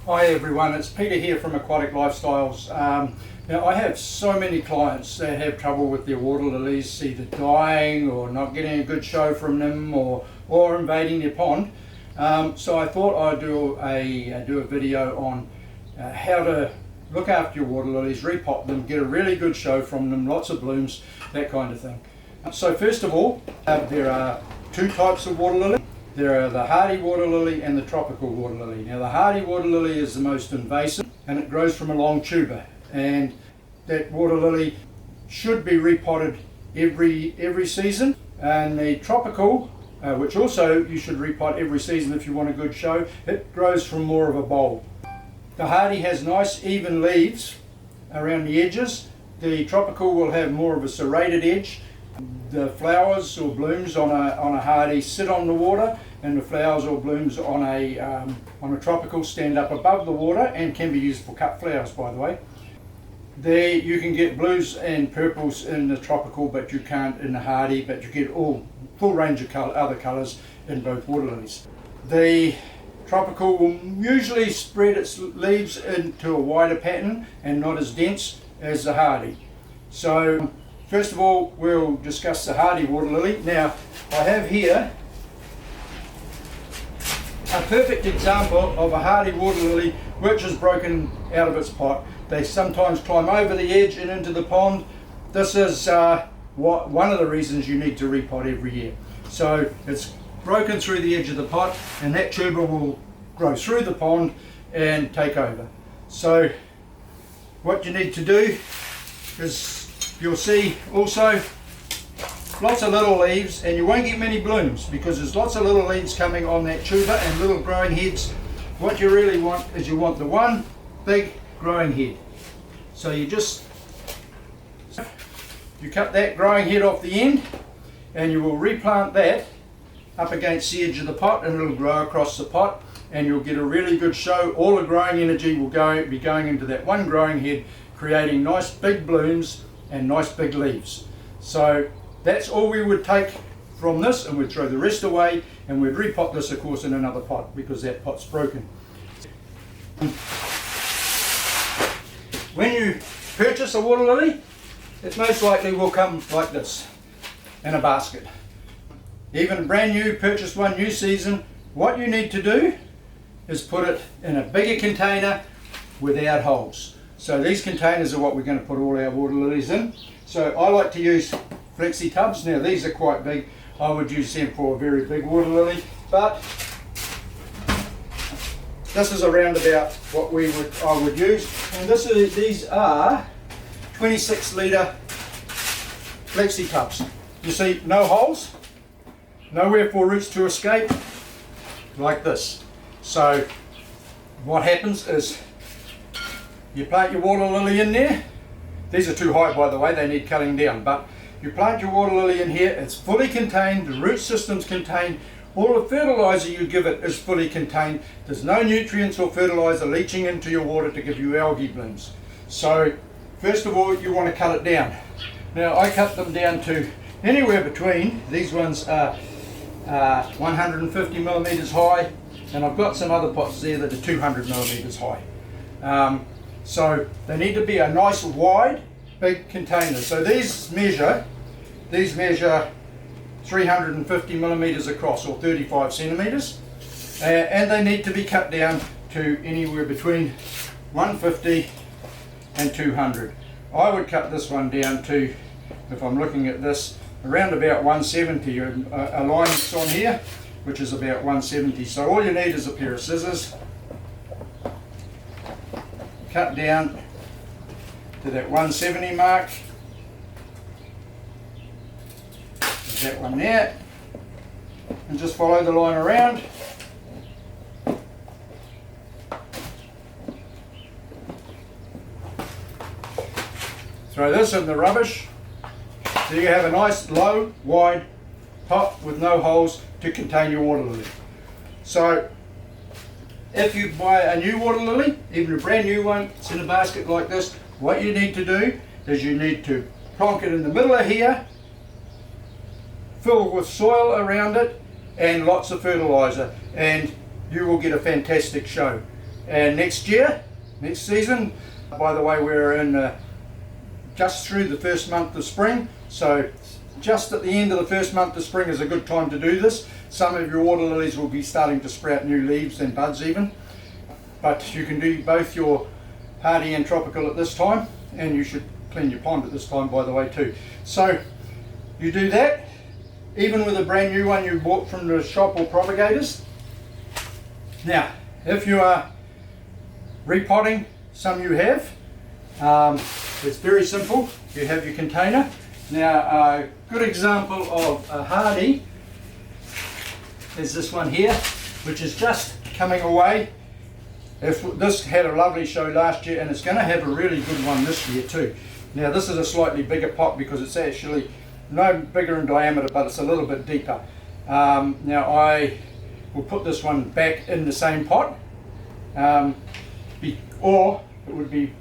Hi everyone, it's Peter here from Aquatic Lifestyles. Now I have so many clients that have trouble with their water lilies, either dying or not getting a good show from them or invading their pond. So I thought I'd do a video on how to look after your water lilies, repot them, get a really good show from them, lots of blooms, that kind of thing. So first of all, there are two types of water lily. There are the hardy water lily and the tropical water lily. Now the hardy water lily is the most invasive and it grows from a long tuber, and that water lily should be repotted every season. And the tropical, which also you should repot every season if you want a good show, it grows from more of a bulb. The hardy has nice even leaves around the edges. The tropical will have more of a serrated edge. The flowers or blooms on a hardy sit on the water, and the flowers or blooms on a tropical stand up above the water and can be used for cut flowers, by the way. There you can get blues and purples in the tropical, but you can't in the hardy, but you get all full range of other colours in both water lilies. The tropical will usually spread its leaves into a wider pattern and not as dense as the hardy. So first of all, we'll discuss the hardy water lily. Now, I have here a perfect example of a hardy water lily which is broken out of its pot. They sometimes climb over the edge and into the pond. This is one of the reasons you need to repot every year. So it's broken through the edge of the pot, and that tuber will grow through the pond and take over. So what you need to do is, you'll see also lots of little leaves, and you won't get many blooms because there's lots of little leaves coming on that tuber and little growing heads. What you really want is you want the one big growing head. So you cut that growing head off the end, and you will replant that up against the edge of the pot, and it'll grow across the pot, and you'll get a really good show. All the growing energy will be going into that one growing head, creating nice big blooms and nice big leaves. So that's all we would take from this, and we'd throw the rest away, and we'd repot this of course in another pot because that pot's broken. When you purchase a water lily, it most likely will come like this in a basket. Even brand new, purchased one new season, what you need to do is put it in a bigger container without holes. So these containers are what we're going to put all our water lilies in. So I like to use flexi tubs. Now these are quite big. I would use them for a very big water lily, but this is around about what I would use. And these are 26 litre flexi tubs. You see, no holes, nowhere for roots to escape, like this. So what happens is you plant your water lily in there. These are too high, by the way, they need cutting down, but you plant your water lily in here, it's fully contained, the root system's contained, all the fertilizer you give it is fully contained. There's no nutrients or fertilizer leaching into your water to give you algae blooms. So first of all, you want to cut it down. Now I cut them down to anywhere between, these ones are 150 millimeters high, and I've got some other pots there that are 200 millimeters high. So they need to be a nice wide big container. So these measure 350 millimeters across, or 35 centimeters, and they need to be cut down to anywhere between 150 and 200. I would cut this one down to, if I'm looking at this, around about 170. A line that's on here which is about 170. So all you need is a pair of scissors, cut down to that 170 mark. There's that one there, and just follow the line around. Throw this in the rubbish. So you have a nice low, wide pot with no holes to contain your water lily. So if you buy a new water lily, even a brand new one, it's in a basket like this, what you need to do is you need to plonk it in the middle of here, fill with soil around it and lots of fertilizer, and you will get a fantastic show. And next season, by the way, we're in just through the first month of spring, so just at the end of the first month of spring is a good time to do this. Some of your water lilies will be starting to sprout new leaves and buds even, but you can do both your hardy and tropical at this time, and you should clean your pond at this time, by the way, too. So you do that even with a brand new one you bought from the shop or propagators. Now if you are repotting, some you have, it's very simple. You have your container. Now a good example of a hardy is this one here, which is just coming away. This had a lovely show last year, and it's going to have a really good one this year too. Now this is a slightly bigger pot because it's actually no bigger in diameter, but it's a little bit deeper. Now I will put this one back in the same pot, or it would be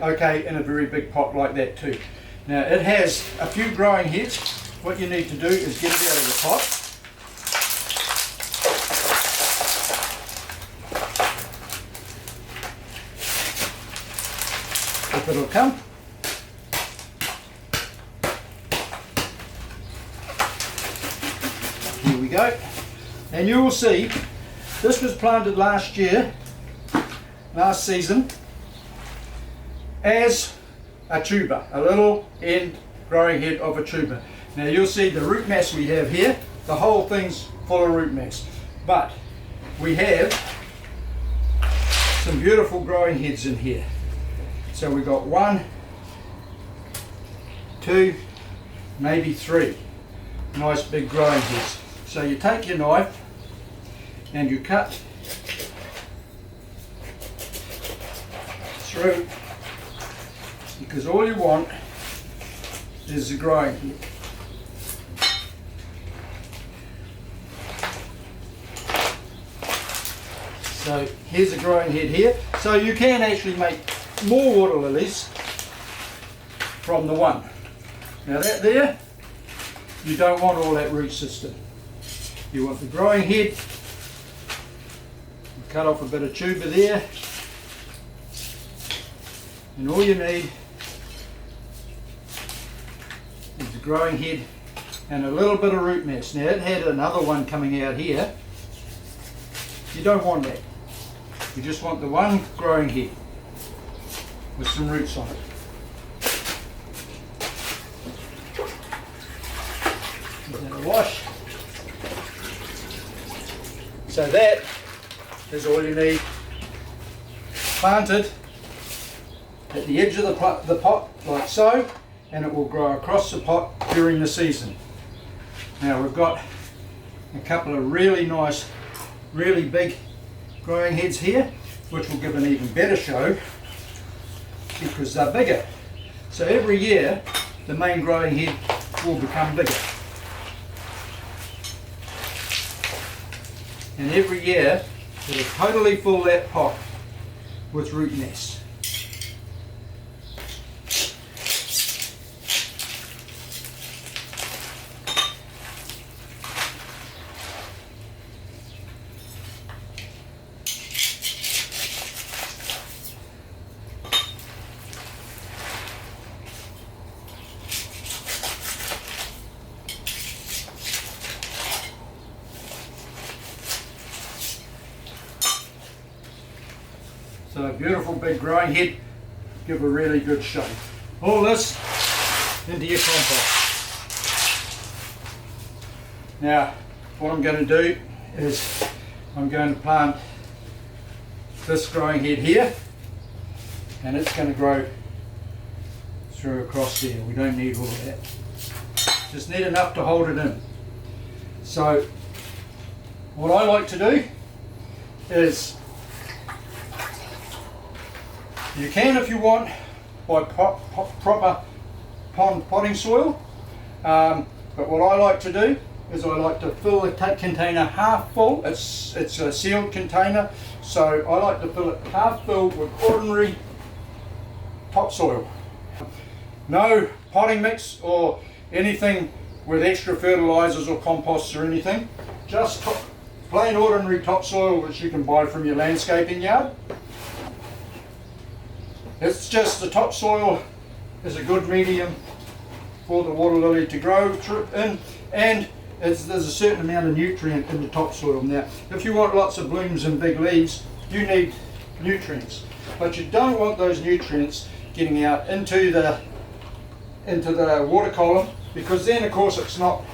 okay in a very big pot like that too. Now it has a few growing heads. What you need to do is get it out of the pot. If it'll come. Here we go. And you will see this was planted last season as a tuber, a little end growing head of a tuber. Now you'll see the root mass we have here, the whole thing's full of root mass, but we have some beautiful growing heads in here. So we've got 1, 2, maybe 3 nice big growing heads. So you take your knife and you cut through, because all you want is the growing head. So here's a growing head here. So you can actually make more water lilies from the one. Now that there, you don't want all that root system. You want the growing head. You cut off a bit of tuber there, and all you need is the growing head and a little bit of root mass. Now it had another one coming out here. You don't want that. You just want the one growing head with some roots on it. Give that a wash. So that is all you need. Planted at the edge of the pot like so, and it will grow across the pot during the season. Now we've got a couple of really nice, really big growing heads here, which will give an even better show because they're bigger. So every year the main growing head will become bigger. And every year it'll totally fill that pot with root mass. So a beautiful big growing head, give a really good show. All this into your compost. Now what I'm going to do is I'm going to plant this growing head here, and it's going to grow through across there. We don't need all of that. Just need enough to hold it in. So what I like to do is, you can, if you want, by proper pond potting soil, but what I like to do is I like to fill the container half full. It's a sealed container, so I like to fill it half filled with ordinary topsoil. No potting mix or anything with extra fertilizers or composts or anything, just plain ordinary topsoil which you can buy from your landscaping yard. It's just the topsoil is a good medium for the water lily to grow in, and there's a certain amount of nutrient in the topsoil. Now, if you want lots of blooms and big leaves, you need nutrients, but you don't want those nutrients getting out into the water column, because then of course it's not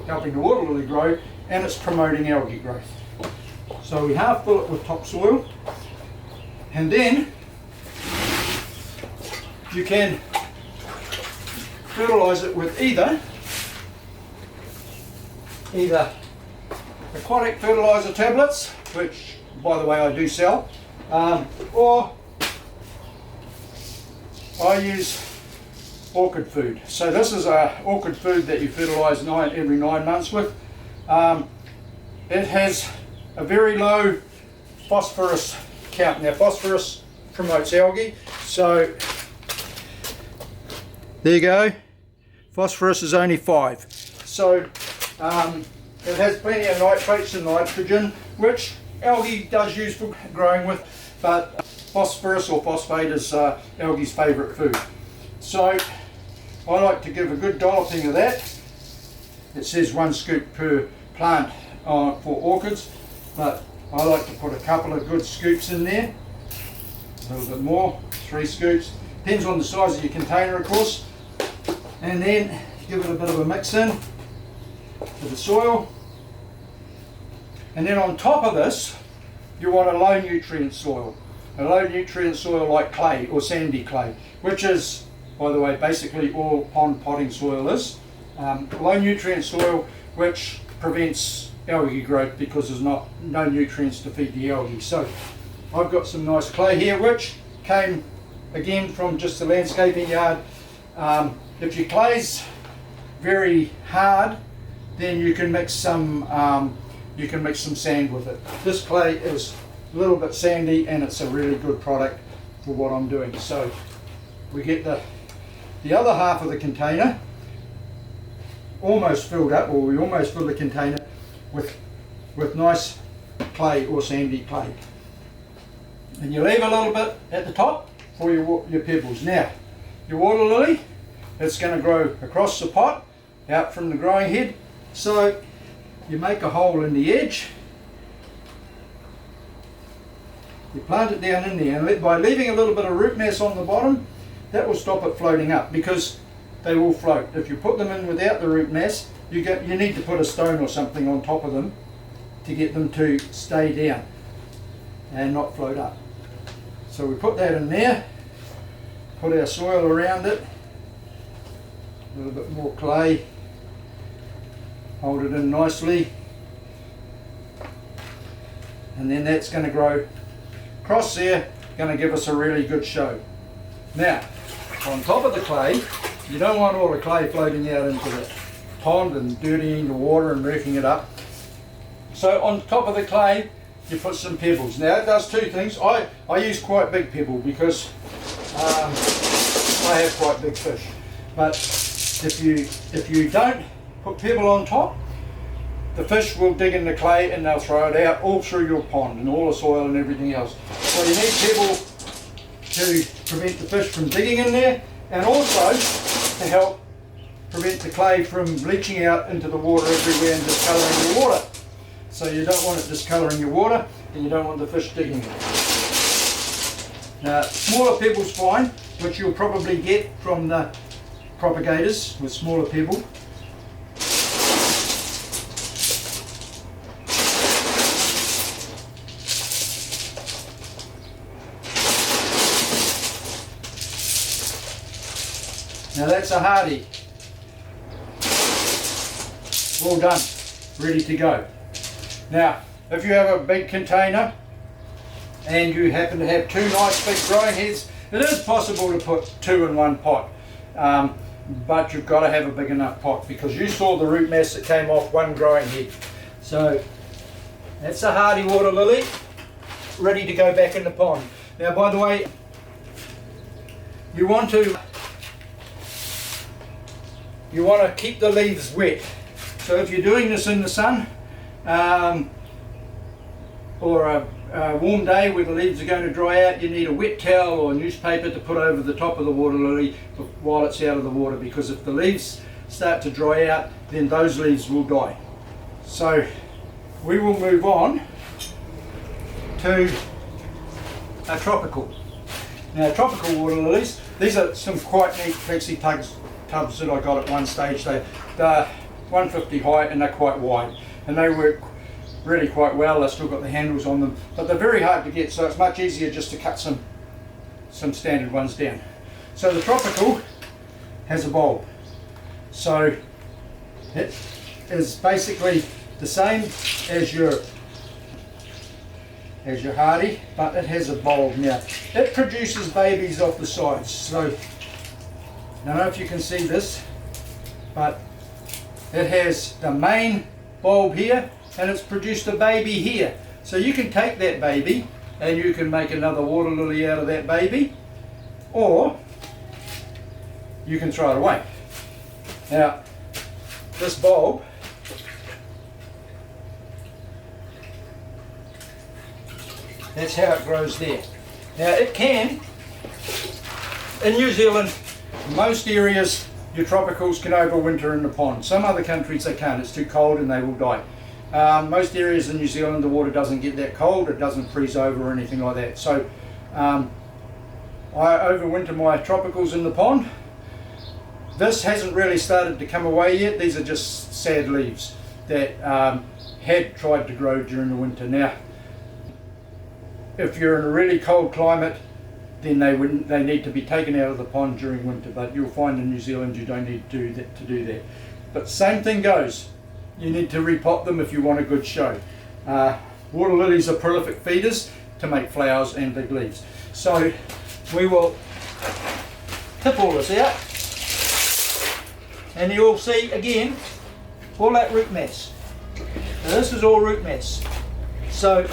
helping the water lily grow and it's promoting algae growth. So we half fill it with topsoil, and then you can fertilise it with either aquatic fertiliser tablets, which by the way I do sell, or I use orchid food. So this is a orchid food that you fertilise every 9 months with. It has a very low phosphorus count. Now phosphorus promotes algae, so there you go. Phosphorus is only 5. So it has plenty of nitrates and nitrogen, which algae does use for growing with, but phosphorus or phosphate is algae's favourite food. So I like to give a good dolloping of that. It says 1 scoop per plant for orchids, but I like to put a couple of good scoops in there, a little bit more, 3 scoops, depends on the size of your container of course, and then give it a bit of a mix in with the soil. And then on top of this you want a low nutrient soil, like clay or sandy clay, which is, by the way, basically all pond potting soil is. Low nutrient soil which prevents algae growth because there's no nutrients to feed the algae. So I've got some nice clay here which came again from just the landscaping yard. If your clay's very hard, then you can mix some sand with it. This clay is a little bit sandy and it's a really good product for what I'm doing. So we get the other half of the container almost filled up, or we almost fill the container with nice clay or sandy clay, and you leave a little bit at the top for your pebbles. Now your water lily, it's going to grow across the pot out from the growing head, so you make a hole in the edge, you plant it down in there, and by leaving a little bit of root mass on the bottom, that will stop it floating up, because they will float. If you put them in without the root mass, you need to put a stone or something on top of them to get them to stay down and not float up. So we put that in there, put our soil around it, a little bit more clay, hold it in nicely, and then that's going to grow across there, going to give us a really good show. Now on top of the clay, you don't want all the clay floating out into the pond and dirtying the water and wrecking it up. So on top of the clay you put some pebbles. Now it does 2 things. I use quite big pebble because I have quite big fish. But if you don't put pebble on top, the fish will dig in the clay and they'll throw it out all through your pond and all the soil and everything else. So you need pebble to prevent the fish from digging in there, and also to help prevent the clay from leaching out into the water everywhere and discolouring your water. So you don't want it discolouring your water, and you don't want the fish digging in it. Now smaller pebble's fine, which you'll probably get from the propagators with smaller pebble. Now that's a hardy. All done, ready to go. Now, if you have a big container and you happen to have 2 nice big growing heads, it is possible to put 2 in one pot, but you've got to have a big enough pot, because you saw the root mass that came off 1 growing head. So that's a hardy water lily, ready to go back in the pond. Now by the way, you want to keep the leaves wet. So if you're doing this in the sun, a warm day where the leaves are going to dry out, you need a wet towel or newspaper to put over the top of the water lily while it's out of the water, because if the leaves start to dry out, then those leaves will die. So we will move on to a tropical. Now, tropical water lilies, these are some quite neat flexi tubs that I got at one stage. They're 150 high and they're quite wide, and they work really quite well. They've still got the handles on them, but they're very hard to get, so it's much easier just to cut some standard ones down. So the tropical has a bulb, so it is basically the same as your hardy, but it has a bulb. Now it produces babies off the sides, so I don't know if you can see this, but it has the main bulb here and it's produced a baby here. So you can take that baby and you can make another water lily out of that baby, or you can throw it away. Now this bulb, that's how it grows there. Now it can, in New Zealand, most areas your tropicals can overwinter in the pond. Some other countries they can't, it's too cold and they will die. Most areas in New Zealand the water doesn't get that cold, it doesn't freeze over or anything like that. So I overwinter my tropicals in the pond. This hasn't really started to come away yet. These are just sad leaves that had tried to grow during the winter. Now if you're in a really cold climate, then they need to be taken out of the pond during winter, but you'll find in New Zealand you don't need to do that. But same thing goes, you need to repot them if you want a good show. Water lilies are prolific feeders to make flowers and big leaves. So we will tip all this out, and you'll see again all that root mass. Now this is all root mass. So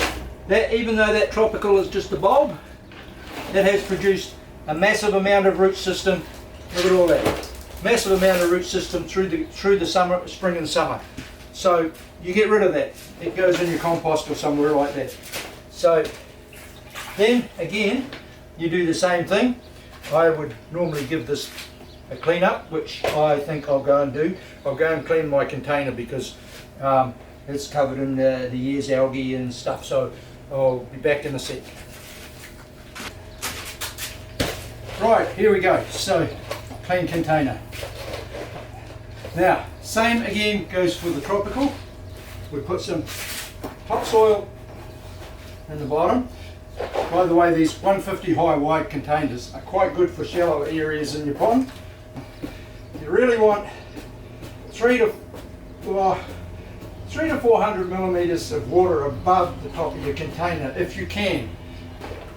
that, even though that tropical is just a bulb, it has produced a massive amount of root system. Look at all that. Massive amount of root system through the summer, spring and summer. So you get rid of that. It goes in your compost or somewhere like that. So then again, you do the same thing. I would normally give this a clean up, which I think I'll go and do. I'll go and clean my container because it's covered in the year's algae and stuff. So I'll be back in a sec. Right, here we go. So, clean container. Now, same again goes for the tropical. We put some topsoil in the bottom. By the way, these 150 high wide containers are quite good for shallow areas in your pond. You really want 300 to 400 millimeters of water above the top of your container if you can.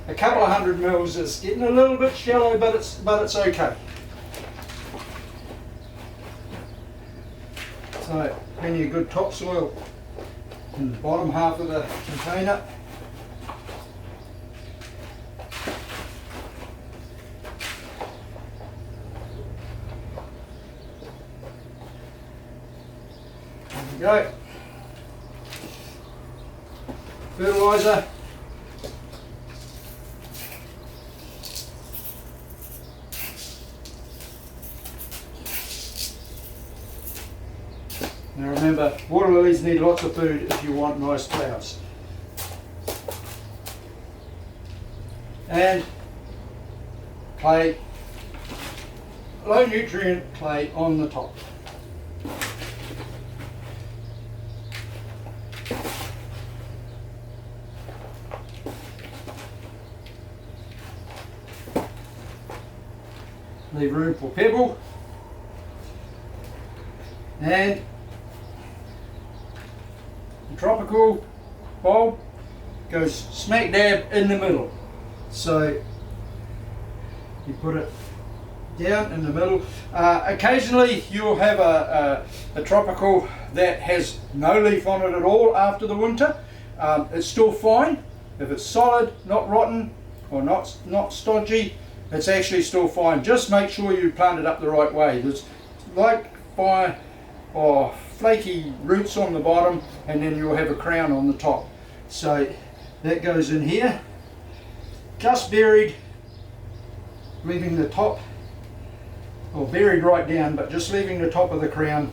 A couple of 100 mils is getting a little bit shallow, but it's okay. So plenty of good topsoil in the bottom half of the container. There we go. Fertiliser. Now remember, water lilies need lots of food if you want nice flowers. And clay, low nutrient clay on the top. Leave room for pebble, and the tropical bulb goes smack dab in the middle. So you put it down in the middle. Occasionally you'll have a tropical that has no leaf on it at all after the winter. It's still fine. If it's solid, not rotten or not stodgy, it's actually still fine. Just make sure you plant it up the right way. There's like flaky roots on the bottom, and then you'll have a crown on the top. So That goes in here, just buried, leaving the top, or buried right down, but just leaving the top of the crown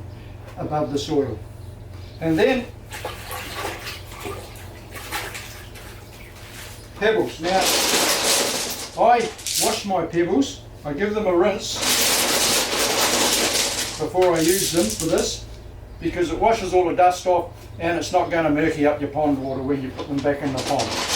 above the soil. And then pebbles. Now, I wash my pebbles, I give them a rinse before I use them for this, because it washes all the dust off and it's not going to murky up your pond water when you put them back in the pond.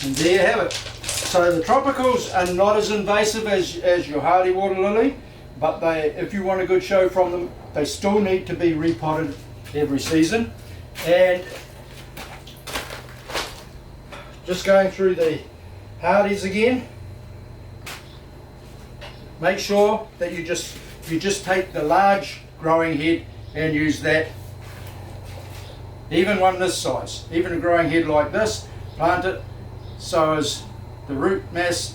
And there you have it. So the tropicals are not as invasive as your hardy water lily, but if you want a good show from them, they still need to be repotted every season. And just going through the hardies again, make sure that you just take the large growing head and use that. Even one this size, even a growing head like this, plant it so as the root mass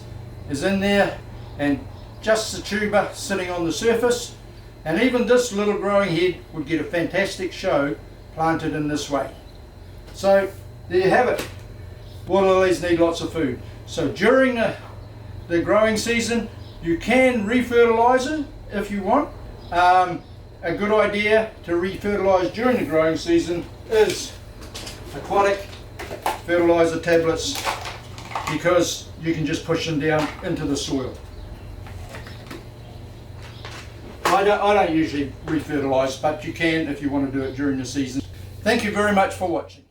is in there and just the tuber sitting on the surface. And even this little growing head would get a fantastic show planted in this way. So there you have it. Water lilies need lots of food. So during the growing season, you can refertilize it if you want. A good idea to refertilize during the growing season is aquatic fertilizer tablets, because you can just push them down into the soil. I don't usually refertilize, but you can if you want to do it during the season. Thank you very much for watching.